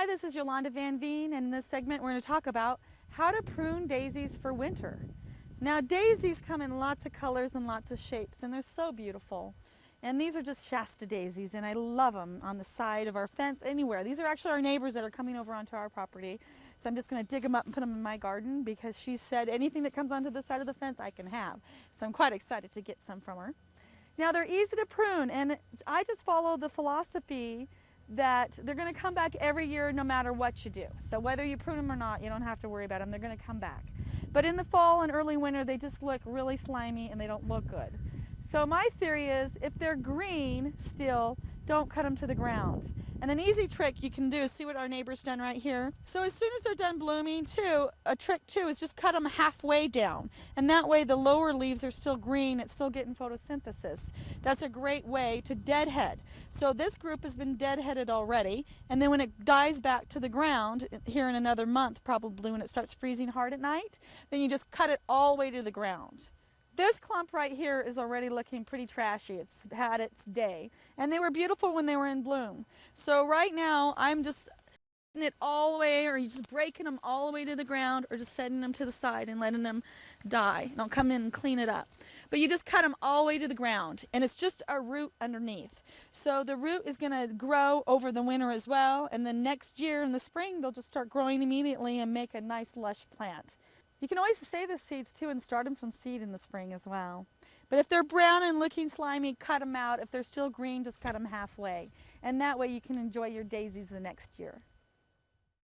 Hi, this is Yolanda Van Veen, and in this segment we're going to talk about how to prune daisies for winter. Now, daisies come in lots of colors and lots of shapes, and they're so beautiful. And these are just Shasta daisies, and I love them on the side of our fence, anywhere. These are actually our neighbors that are coming over onto our property, so I'm just going to dig them up and put them in my garden because she said anything that comes onto the side of the fence I can have. So I'm quite excited to get some from her. Now, they're easy to prune, and I just follow the philosophy that they're going to come back every year no matter what you do. So whether you prune them or not, you don't have to worry about them. They're going to come back. But in the fall and early winter, they just look really slimy and they don't look good. So my theory is if they're green still, don't cut them to the ground. And an easy trick you can do is see what our neighbor's done right here. So as soon as they're done blooming too, a trick too is just cut them halfway down. And that way the lower leaves are still green, it's still getting photosynthesis. That's a great way to deadhead. So this group has been deadheaded already, and then when it dies back to the ground here in another month, probably when it starts freezing hard at night, then you just cut it all the way to the ground. This clump right here is already looking pretty trashy. It's had its day. And they were beautiful when they were in bloom. So right now I'm just putting it all the way, or just breaking them all the way to the ground, or just setting them to the side and letting them die. And I'll come in and clean it up. But you just cut them all the way to the ground. And it's just a root underneath. So the root is going to grow over the winter as well. And then next year in the spring, they'll just start growing immediately and make a nice lush plant. You can always save the seeds too and start them from seed in the spring as well. But if they're brown and looking slimy, cut them out. If they're still green, just cut them halfway. And that way you can enjoy your daisies the next year.